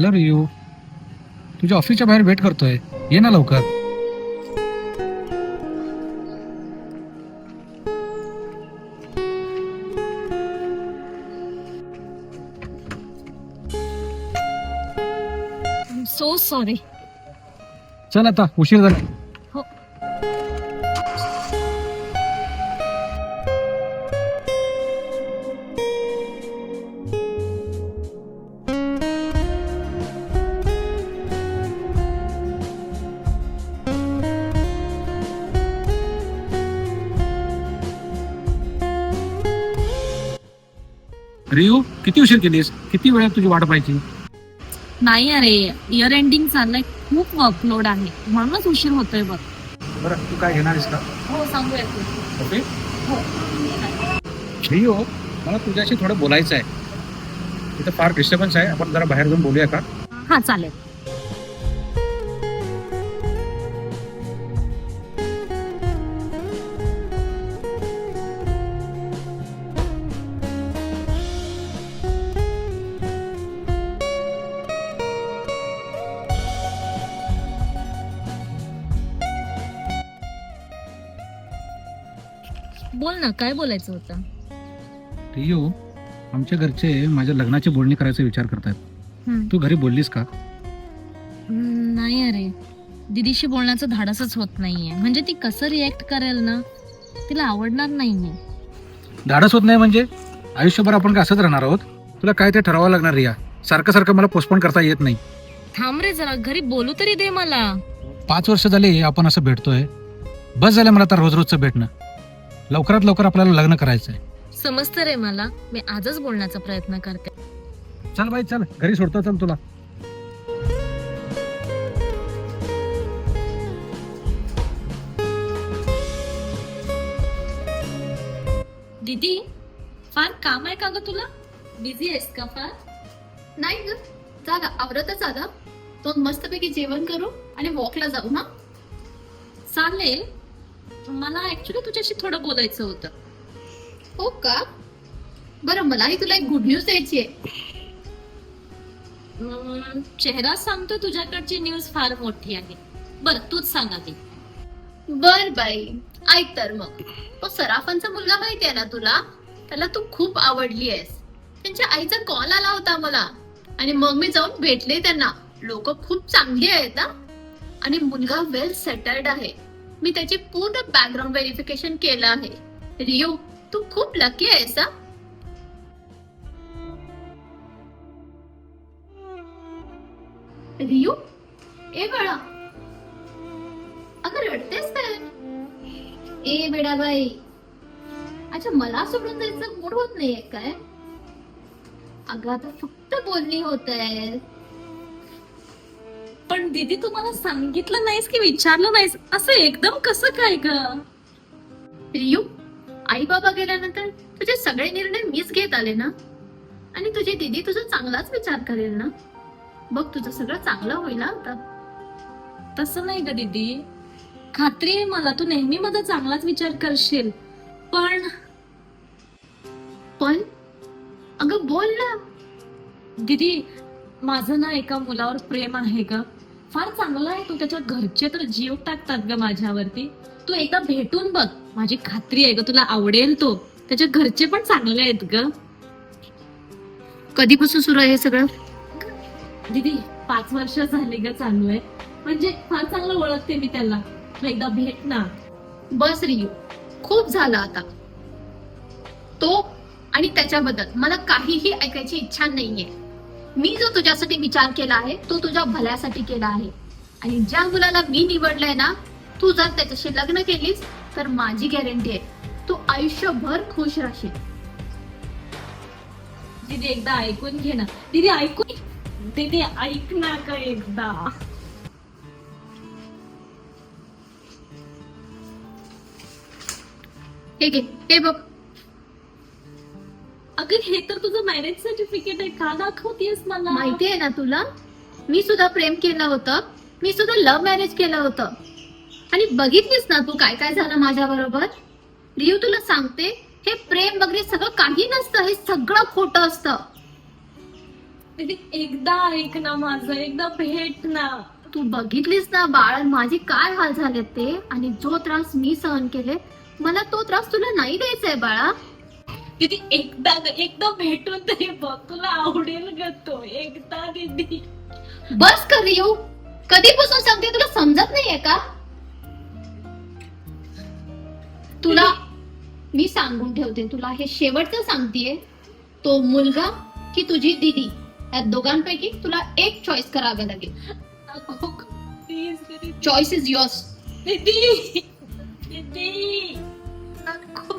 Hello रियू, तुझ्या ऑफिसच्या बाहेर वेट करतोय, ये ना लवकर. So sorry. चल आता, उशीर झाला. हो. रियू, किती उशीर केलीस? किती वेळा तुझी वाट पाहायची? नाही अरे, इयर एंडिंग चाललंय, खूप वर्कलोड आहे म्हणूनच उशीर होतोय बघ. बरं, तू काय घेणार आहेस का? हो सांगूया तू. ओके. हो. रियू, मला तुझ्याशी थोडं बोलायचं आहे. इथं फार डिस्टर्बन्स आहे, आपण जरा बाहेर जाऊन बोलूया का? हा चालेल. बोल ना, काय बोलायचं होतं? रियू, आमच्या घरचे माझ्या लग्नाची बोलणी करायचा विचार करतात. तू घरी बोललीस का? नाही अरे, दीदीशी बोलण्याचं धाडसच होत नाहीये. म्हणजे ती कसं रिॲक्ट करेल ना, तिला आवडणार नाहीये. धाडस होत नाही म्हणजे? आयुष्यभर आपण काय असंच राहणार आहोत? तुला काय ते ठरवावं लागणार रिया. सारखं सारखं मला पोस्टपोन करता येत नाही. थांब रे जरा, घरी बोलू तरी दे मला. 5 वर्ष झाली आपण असं भेटतोय. बस झालं मला तर रोज रोजचं भेटणं. लवकरात लवकर आपल्याला लग्न करायचंय. समजतं रे मला, मी आजच बोलण्याचा प्रयत्न करते. चल बाई, चल घरी सोडतो, चल तुला. दीदी, फार काम आहे का ग तुला? बिझी आहेस का फार? नाही ग, जा ग, आवरतच आला. तो मस्तपैकी जेवण करू आणि वॉकला जाऊ ना. चालेल, मला ऍक्च्युली तुझ्याशी थोडं बोलायचं होतं. हो का? बरं, मलाही तुला एक गुड न्यूज द्यायची आहे. चेहरा सांगतो तुझ्याकडची न्यूज फार मोठी आहे. बरं, तूच सांग आधी. बर बाई, ऐक तर मग. तो सराफांचा मुलगा माहिती आहे ना तुला? त्याला तू खूप आवडली आहेस. त्यांच्या आईचा कॉल आला होता मला आणि मग मी जाऊन भेटले त्यांना. लोक खूप चांगली आहेत हा, आणि मुलगा वेल सेटल्ड आहे. मी त्याची पूर्ण बॅकग्राऊंड व्हेरिफिकेशन केलं आहे. रियू, तू खूप लकी आहेस हा. रियू, ए बाळा, अगं रडतेस काय? ए बेडा बाई, अच्छा मला सोडून जायचं मूड होत नाहीये काय? अगं आता फक्त बोलणी होत आहे. पण दीदी, तू मला सांगितलं नाहीस की विचारलं नाहीस, असं एकदम कसं काय ग? रियू, आई बाबा गेल्यानंतर तुझे सगळे निर्णय मीच घेत आले ना, आणि तुझी दीदी तुझा चांगलाच विचार करेल ना. बघ, तुझं सगळं चांगलं होईल आता. तसं नाही ग दीदी, खात्री आहे मला तू नेहमी माझा चांगलाच विचार करशील. पण पण अगं बोल ना. दीदी, माझं ना एका मुलावर प्रेम आहे ग. फार चांगला आहे तो, त्याच्या घरचे तर जीव टाकतात ग माझ्यावरती. तू एकदा भेटून बघ, माझी खात्री आहे ग तुला आवडेल तो. त्याच्या घरचे पण चांगले आहेत ग. कधीपासून सुरू आहे हे सगळं? दीदी, 5 वर्ष झाली ग चालू आहे. म्हणजे फार चांगलं ओळखते मी त्याला. तू एकदा भेट ना. बस रियू, खूप झालं आता. तो आणि त्याच्याबद्दल मला काहीही ऐकायची इच्छा नाहीये. मी जो तुझ्यासाठी विचार केला आहे तो तुझ्या भल्यासाठी केला आहे. आणि ज्या मुलाला मी निवडलंय ना, तू जर त्याच्याशी लग्न केलीस तर माझी गॅरंटी आहे तू आयुष्यभर खुश राहशील. दीदी, एकदा ऐकून घे ना. दीदी ऐकून, दीदी ऐक ना का एकदा. हे घे, हे बघ. अगं, हे तर तुझं मॅरेज सर्टिफिकेट आहे, का दाखवतेस मला? माहिती आहे ना तुला, मी सुद्धा प्रेम केलं होतं. मी सुद्धा लव्ह मॅरेज केलं होतं. आणि बघितलीस ना तू काय काय झालं माझ्या बरोबर. रियू, तुला सांगते, हे प्रेम वगैरे सगळं काही नसतं. हे सगळं खोटं असतं. दीदी एकदा ऐक ना माझं, एकदा भेट ना. तू बघितलीस ना बाळ माझे काय हाल झालेत ते, आणि जो त्रास मी सहन केले मला तो त्रास तुला नाही द्यायचा आहे बाळा. दीदी एकदा भेटून तरी बघ, तुला आवडेल ग तो. एकदा दीदी. बस कर येऊ, कधीपासून सांगते तुला समजत नाहीये का? तुला मी सांगून ठेवते, तुला हे शेवटचं सांगतेय, तो मुलगा की तुझी दीदी या दोघांपैकी तुला एक चॉईस करावं लागेल. प्लीज दीदी. Choice is yours. दीदी दीदी नको.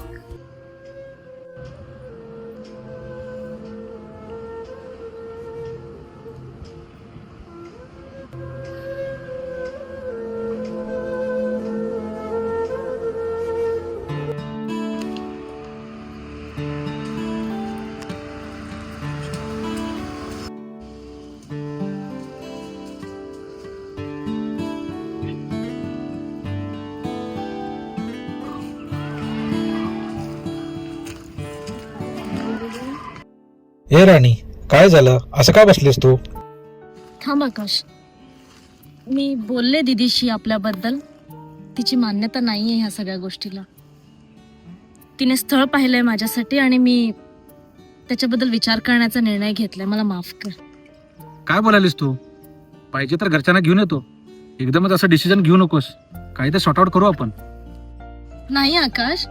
हे राणी, काय झालं? असं का बसलीस तू? थांब आकाश, मी बोलले दीदीशी आपल्याबद्दल. तिची मान्यता नाहीये ह्या सगळ्या गोष्टीला. तिने स्थळ पाहिलंय माझ्यासाठी आणि मी त्याच्याबद्दल विचार करण्याचा निर्णय घेतलाय. मला माफ कर. काय बोलालीस तू? पाहिजे तर घरच्यांना घेऊन येतो. एकदमच असं डिसिजन घेऊ नकोस. काही तर सॉर्ट आउट करू आपण. नाही आकाश,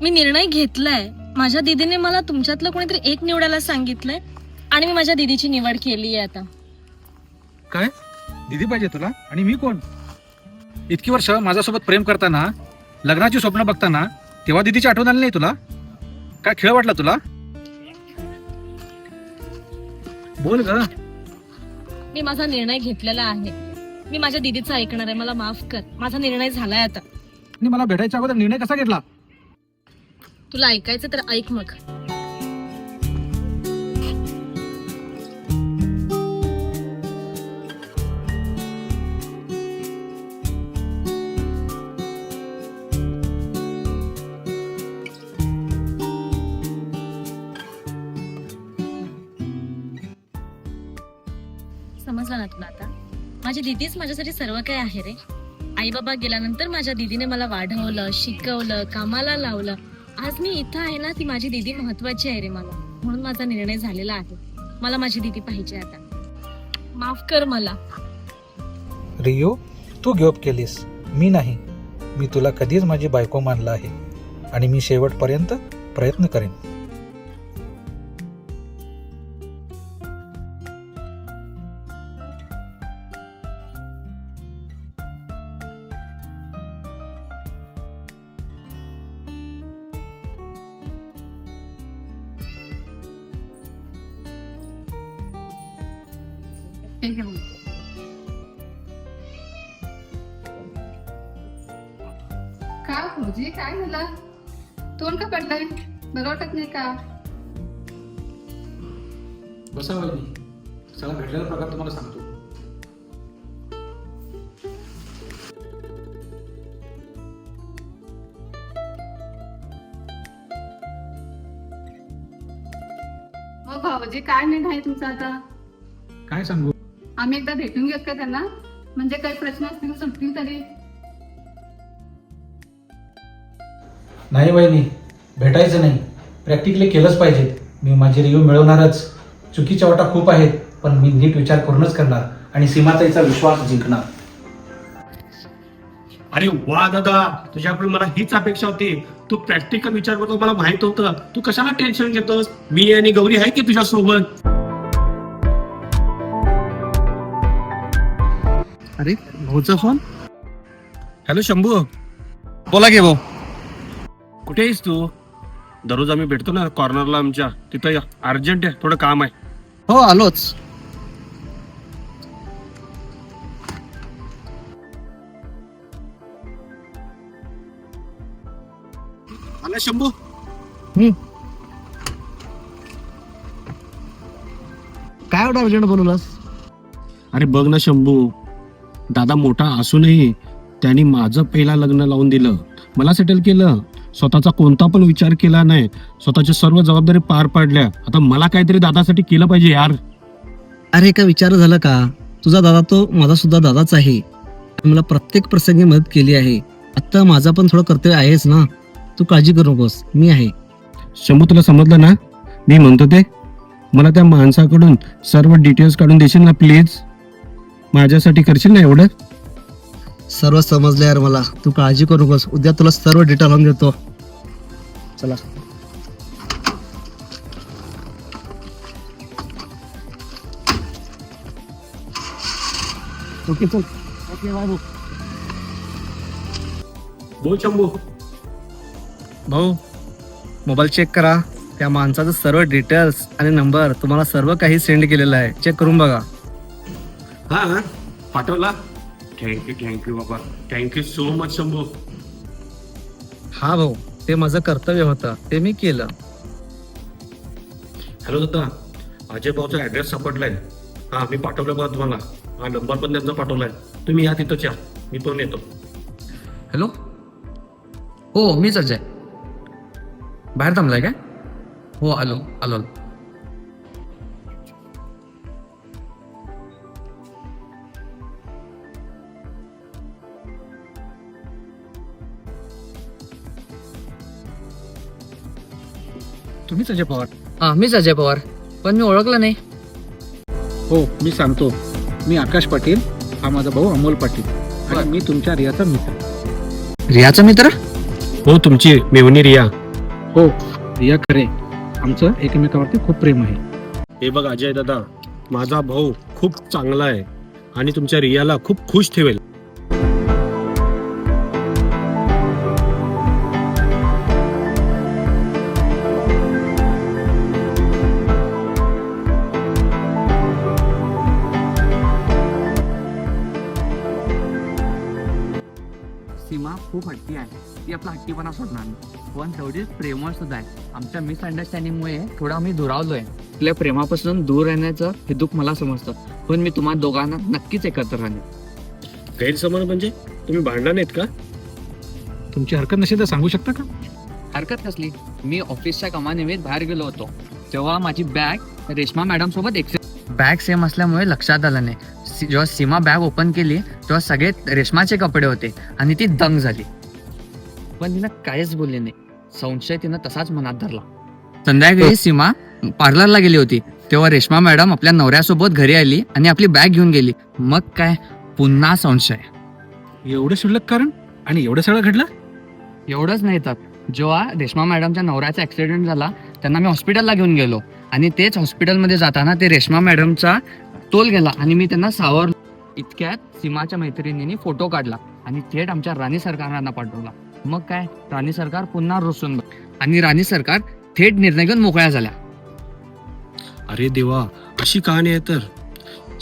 मी निर्णय घेतलाय. माझ्या दीदीने मला तुमच्यातलं कोणीतरी एक निवडायला सांगितलंय आणि मी माझ्या दीदीची निवड केली आहे आता. काय? दीदी पाहिजे तुला? आणि मी कोण? इतकी वर्ष माझ्यासोबत प्रेम करताना, लग्नाची स्वप्न बघताना, तेव्हा दीदीची आठवण आली नाही तुला? काय खेळ वाटला तुला? बोल ग. मी माझा निर्णय घेतलेला आहे. मी माझ्या दीदीचं ऐकणार आहे. मला माफ कर. माझा निर्णय झालाय आता. आणि मला भेटायच्या अगोदर निर्णय कसा घेतला? तुला ऐकायचं तर ऐक मग. समजलं ना तुला आता? माझी दीदीच माझ्यासाठी सर्व काही आहे रे. आई बाबा गेल्यानंतर माझ्या दीदीने मला वाढवलं, शिकवलं, कामाला लावलं. आज मी इथं आहे ना, ती माझी दीदी महत्वाची आहे रे मला. म्हणून माझा निर्णय झालेला आहे. मला माझी दीदी पाहिजे आता. माफ कर मला. रियो, तू गिव्हअप केलीस, मी नाही. मी तुला कधीच माझी बायको मानलं आहे आणि मी शेवटपर्यंत प्रयत्न करेन. का भाऊजी, काय झालं? तोंड का पडलंय? बरं वाटत नाही का? बसा वहिनी, सगळा घडलेला प्रकार तुम्हाला सांगतो. मग भाऊजी काय निर्णय आहे तुमचा आता? काय सांगू? आम्ही एकदा भेटून घेऊ का त्यांना? म्हणजे काही प्रश्न असतील सुटतील तरी. नाही वहिनी, भेटायचं नाही. प्रॅक्टिकली केलंच पाहिजे. मी माझी रिव्ह्यू मिळवणारच. चुकीच्या वाटा खूप आहेत, पण मी नीट विचार करूनच करणार आणि सीमाताईचा विश्वास जिंकणार. अरे वा दादा, तुझ्याकडून मला हीच अपेक्षा होती. तू प्रॅक्टिकल विचार करतो मला माहित होतं. तू कशाला टेन्शन घेतोस? मी आणि गौरी आहे की तुझ्या सोबत. अरे भाऊचा फोन. हॅलो शंभू. बोला की भाऊ. कुठे आहेस तू? दररोज आम्ही भेटतो ना कॉर्नरला आमच्या तिथं. अर्जंट आहे, थोडं काम आहे. हो आलोच. आला शंभू. काय एवढं अर्जंट बोलवलंस? अरे बघ ना शंभू, दादा मोठा असूनही त्यांनी माझं पहिला लग्न लावून दिलं, मला सेटल केलं. स्वतःचा कोणता पण विचार केला नाही, स्वतःच्या सर्व जबाबदारी पार पाडल्या. आता मला काहीतरी दादासाठी केलं पाहिजे यार. अरे काय विचार झालं का? तुझा दादा तो माझा सुद्धा दादाच आहे. मला प्रत्येक प्रसंगी मदत केली आहे. आता माझा पण थोडं कर्तव्य आहेच ना. तू काळजी करू नकोस, मी आहे. शंभू तुला समजलं ना मी म्हणतो ते? मला त्या माणसाकडून सर्व डिटेल्स काढून देशील ना प्लीज? माझ्यासाठी करशील ना एवढं? सर्व समजलं यार मला. तू काळजी करू नकोस. उद्या तुला सर्व डिटेल आणून देतो. चला. ओके चल. ओके बाय भाऊ. बोल शंभू. भाऊ मोबाईल चेक करा. त्या माणसाचं सर्व डिटेल्स आणि नंबर तुम्हाला सर्व काही सेंड केलेलं आहे. चेक करून बघा. हा पाठवला. थँक्यू बाबा. Thank you so much Shambhu. हा भाऊ, ते माझं कर्तव्य होतं, ते मी केलं. हॅलो दादा, अजय भाऊचा ॲड्रेस सापडलाय. हा मी पाठवलं बघा तुम्हाला. हा नंबर पण त्यांचा पाठवलाय. तुम्ही या तिथंच या, मी पण येतो. हॅलो, हो मीच अजय. बाहेर थांबलाय काय? हो आलो आलो आलो. तुम्हीच अजय पवार? हा मीच अजय पवार, पण मी ओळखलं नाही. हो मी सांगतो. मी आकाश पाटील. हा माझा भाऊ अमोल पाटील आणि मी तुमच्या रियाचा मित्र. रियाचा मित्र? हो तुमची मेवणी रिया. हो रिया खरे. आमचं एकमेकावरती खूप प्रेम आहे. हे बघ अजय दादा, माझा भाऊ खूप चांगला आहे आणि तुमच्या रियाला खूप खुश ठेवेल. सीमा खूप हट्टी आहे. ती आपला हट्टीपणा सोडणार नाही, पण तेवढीच प्रेमळ सुद्धा आहे. आमच्या मिसअंडरस्टँडिंगमुळे थोडं आम्ही दुरावलोय. आपल्या प्रेमापासून दूर राहण्याचं हे दुःख मला समजतं, पण मी तुम्हा दोघांना नक्कीच एकत्र राहणे. गैरसमज म्हणजे तुम्ही भांडणार नाहीत का? तुमची हरकत नसेल तर सांगू शकता का? हरकत कसली? मी ऑफिसच्या कामानिमित्त बाहेर गेलो होतो, तेव्हा माझी बॅग रेश्मा मॅडम सोबत बॅग सेम असल्यामुळे लक्षात आलं नाही. जेव्हा सीमा बॅग ओपन केली तेव्हा सगळे रेशमाचे कपडे होते आणि ती दंग झाली, पण तिनं काहीच बोलली नाही. संशय तिनं तसाच मनात धरला. संध्याकाळी सीमा पार्लरला गेली होती, तेव्हा रेश्मा मॅडम आपल्या नवऱ्यासोबत घरी आली आणि आपली बॅग घेऊन गेली. मग काय, पुन्हा संशय. एवढं शुल्लक कारण आणि एवढं सगळं घडलं? एवढंच नाही तर जेव्हा रेश्मा मॅडमच्या नवऱ्याचा ऍक्सिडेंट झाला, त्यांना मी हॉस्पिटलला घेऊन गेलो आणि तेच हॉस्पिटलमध्ये जाताना ते रेश्मा मॅडमचा तोल गेला आणि मी त्यांना सावरलो. इतक्यात सीमाच्या मैत्रिणींनी फोटो काढला आणि थेट आमच्या राणी सरकारांना पाठवला. मग काय, राणी सरकार पुन्हा रुसून आणि राणी सरकार थेट निर्णय घेऊन मोकळ्या झाल्या. अरे देवा, अशी कहाणी आहे तर.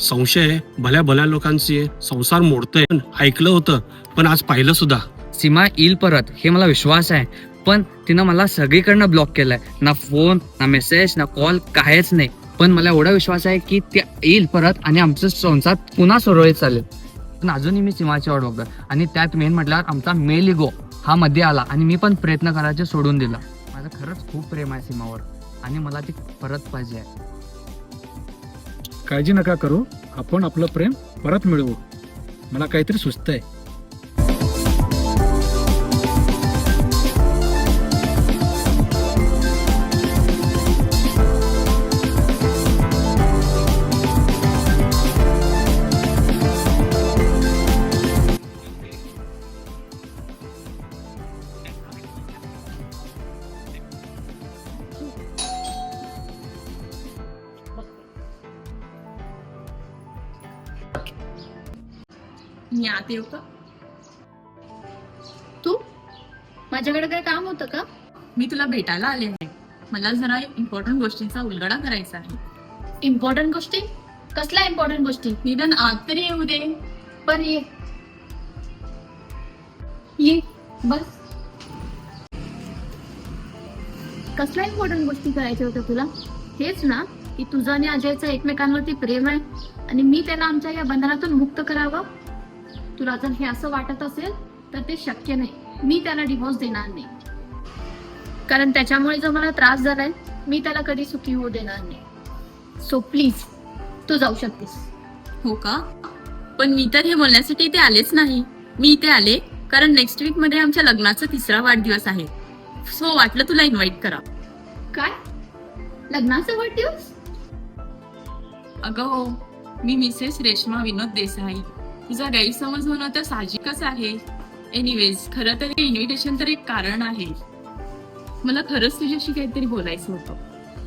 संशय भल्या भल्या लोकांचे संसार मोडतंय. ऐकलं होतं पण आज पाहिलं सुद्धा. सीमा येईल परत हे मला विश्वास आहे, पण तिनं मला सगळीकडनं ब्लॉक केलंय. ना फोन, ना मेसेज, ना कॉल, काहीच नाही. पण मला एवढा विश्वास आहे की त्या येईल परत आणि आमचं संसार पुन्हा सुरळीत चालेल. पण अजूनही मी सीमाची वाट बघतोय आणि त्यात मेन म्हटल्यावर आमचा मेल इगो हा मध्ये आला आणि मी पण प्रयत्न करायचे सोडून दिला. माझं खरंच खूप प्रेम आहे सीमावर आणि मला ती परत पाहिजे आहे. काळजी नका करू, आपण आपलं प्रेम परत मिळवू. मला काहीतरी सुचतंय. मी आत येऊ का? तू माझ्याकडे काय काम होतं का? मी तुला भेटायला आले आहे. मला जरा इम्पॉर्टंट गोष्टींचा उलगडा करायचा आहे. इम्पॉर्टंट गोष्टी? कसल्या इम्पॉर्टंट गोष्टी? निदान आत तरी येऊ दे. पण ये बस. कसल्या इम्पॉर्टंट गोष्टी करायच्या होत्या तुला? हेच ना की तुझं आणि अजयचं एकमेकांवरती प्रेम आहे आणि मी त्याला आमच्या या बंधनातून मुक्त करावं. तुला जर हे असं वाटत असेल तर ते शक्य नाही. मी त्याला डिव्होर्स देणार नाही, कारण त्याच्यामुळे जो मला त्रास झालाय मी त्याला कधी सुखी होऊ देणार नाही. सो प्लीज तू जाऊ शकतेस. हो का? पण मी तर हे बोलण्यासाठी इथे आलेच नाही. मी इथे आले कारण नेक्स्ट वीक मध्ये आमच्या लग्नाचा 3रा वाढदिवस आहे. सो वाटलं तुला इन्व्हाइट करा. काय? लग्नाचा वाढदिवस? अगं हो, मी मिसेस रेश्मा विनोद देसाई. तुझा गैरसमज होणं तर साहजिकच आहे. एनिवेज, खरं तर हे इन्व्हिटेशन तर एक कारण आहे. मला खरंच तुझ्याशी काहीतरी बोलायचं होतं.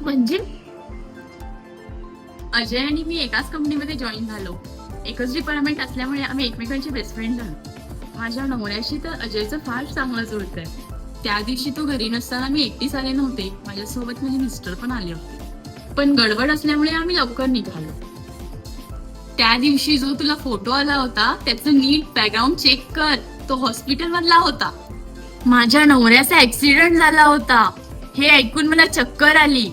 म्हणजे? अजय आणि मी एकाच कंपनीमध्ये जॉईन झालो. एकच डिपार्टमेंट असल्यामुळे आम्ही एकमेकांचे बेस्ट फ्रेंड झालो. माझ्या नवऱ्याशी तर अजयचं फार चांगलं जुळतंय. त्या दिवशी तो घरी नसताना मी एकटीच आले नव्हते. माझ्यासोबत माझे मिस्टर पण आले होते. पण गडबड असल्यामुळे आम्ही लवकर निघालो. त्या दिवशी जो तुला फोटो आला होता त्याचं नीट बॅकग्राऊंड चेक कर. तो हॉस्पिटल मधला होता. माझ्या नवऱ्याचा ऍक्सिडेंट झाला होता हे ऐकून मला चक्कर आली.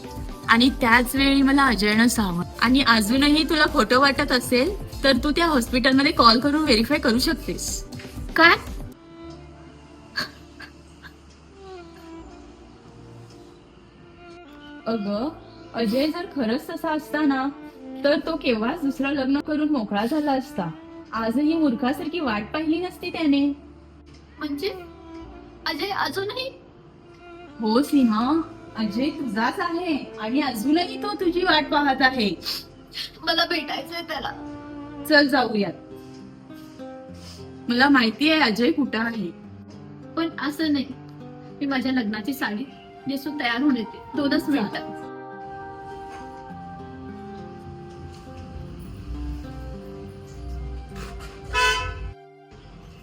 आणि त्याच वेळी मला अजयनं सावध. आणि अजूनही तुला खोटं वाटत असेल तर तू त्या हॉस्पिटलमध्ये कॉल करून व्हेरीफाय करू शकतेस. काय? अगं, अजय जर खरंच तसा असता ना तर तो केव्हाच दुसरं लग्न करून मोकळा झाला असता. आजही मूर्खासारखी वाट पाहिली नसती त्याने. म्हणजे अजय अजूनही? हो सीमा, अजय तुझाच आहे आणि अजूनही तो तुझी वाट पाहत आहे. मला भेटायचंय त्याला. चल जाऊयात. मला माहिती आहे अजय कुठं आहे. पण असं नाही. मी माझ्या लग्नाची साडी नेसून तयार होऊन येते. 2च मिनिटात.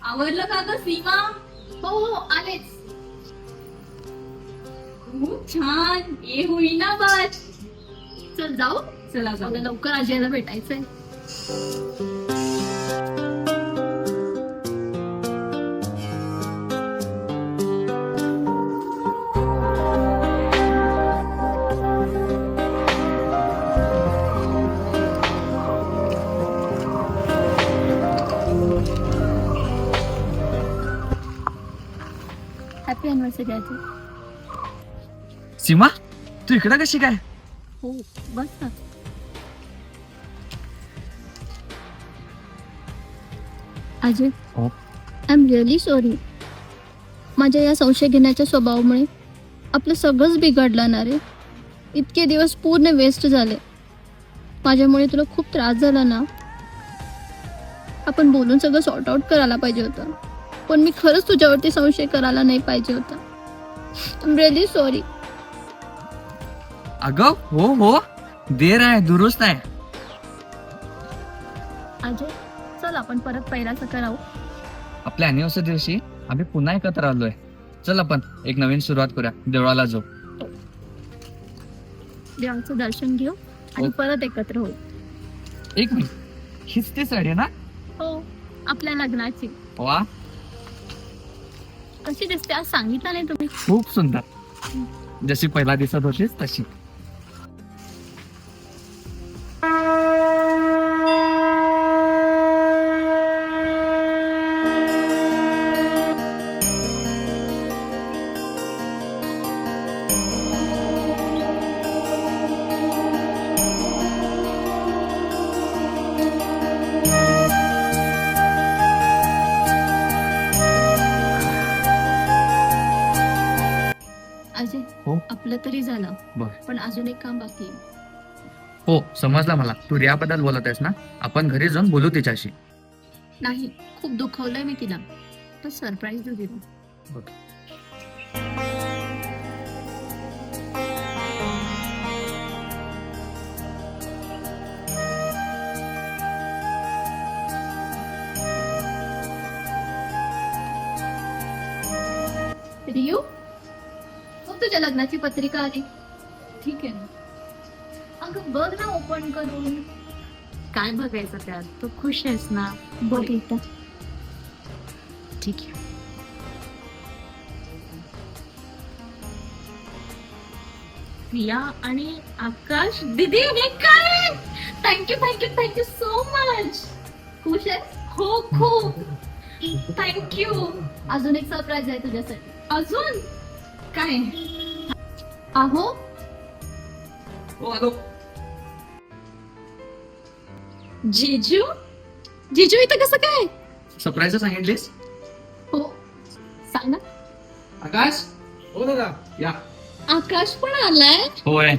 आवरलं का ग सीमा? हो हो आलेच. खूप छान. ये होईना बात. चल जाऊ. चला जाऊ. मला लवकर अजयला भेटायचंय. Happy anniversary Ajay. सीमा, तू इकडं कशी काय? हो बस ना. अजय, हो? I am really sorry. माझ्या या संशय घेण्याच्या स्वभावामुळे आपलं सगळंच बिघडलं ना रे. इतके दिवस पूर्ण वेस्ट झाले. माझ्यामुळे तुला खूप त्रास झाला ना. आपण बोलून सगळं सॉर्ट आउट करायला पाहिजे होतं. पण मी खरंच तुझ्यावरती संशय करायला नाही पाहिजे होता. I am really sorry. अगं हो हो, देर आहे दुरुस्त आहे. अजय, चल आपण परत पहिल्यासारखं राहू. आपल्या अॅनिव्हर्सरी दिवशी आम्ही पुन्हा एकत्र आलोय. चल आपण एक नवीन सुरुवात करूया. देवळाला जाऊ. देवाचं दर्शन घेऊ आणि हो. परत एकत्र होऊ. एक मिनिट, हीच ती साडी आहे ना? हो, आपल्या लग्नाची. वा, कशी दिसते आज सांगितलं नाही तुम्ही. खूप सुंदर. जशी पहिला दिसत होतीस तशी. अजय, हो? आपलं तरी झालं. बर. पण अजून एक काम बाकी आहे. हो समजलं मला. तू रियाबद्दल बोलत आहेस ना? आपण घरी जाऊन बोलू तिच्याशी. नाही, खूप दुखवलंय मी तिला. तर सरप्राईज देऊ तिला. रियू, मग तुझ्या लग्नाची पत्रिका आली. ठीक आहे ना. अगं बघ ना ओपन करून. काय बघायचं त्यात? तू खुश आहेस ना? बघ एकदा. ठीक आहे. प्रिया आणि आकाश दीदी हे काय? Thank you thank you thank you so much. खुश आहे? हो खूप थँक्यू. अजून एक सरप्राईज आहे तुझ्यासाठी. अजून काय? अहो, हो, आलो. जिजू जिजू इथं कसं काय? सरप्राईज सांगितलीस? हो सांग ना. आकाश हो दादा या. आकाश पण आलाय. होय.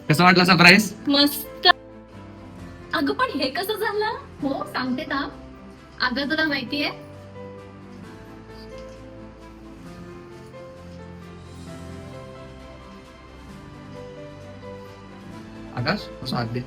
कसं वाटलं सरप्राईज? मस्त. अगं पण हे कसं झालं? हो सांगते ना. अगं तुला माहितीये आकाश कसं वाटले?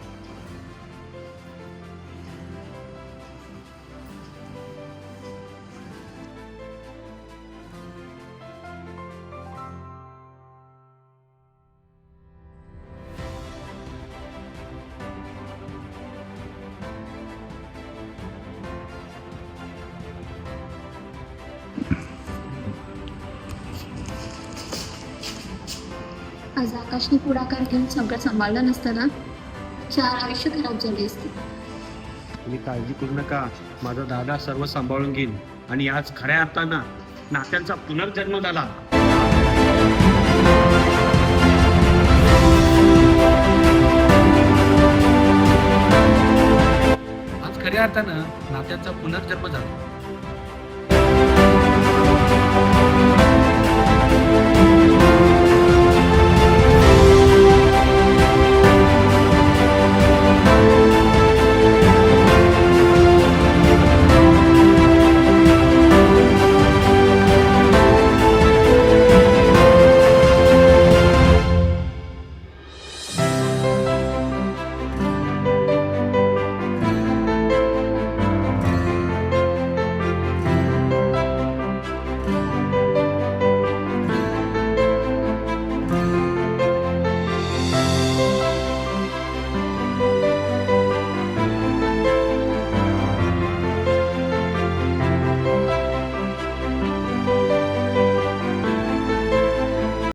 आज आकाशने पुढाकार घेऊन सगळं सांभाळलं नसतं ना, 4 आयुष्य खराब झाली असती. तुम्ही काळजी करू नका, माझा दादा सर्व सांभाळून घेईल आणि आज खऱ्या अर्थानं नात्यांचा पुनर्जन्म झाला. आज खऱ्या अर्थानं नात्यांचा पुनर्जन्म झाला.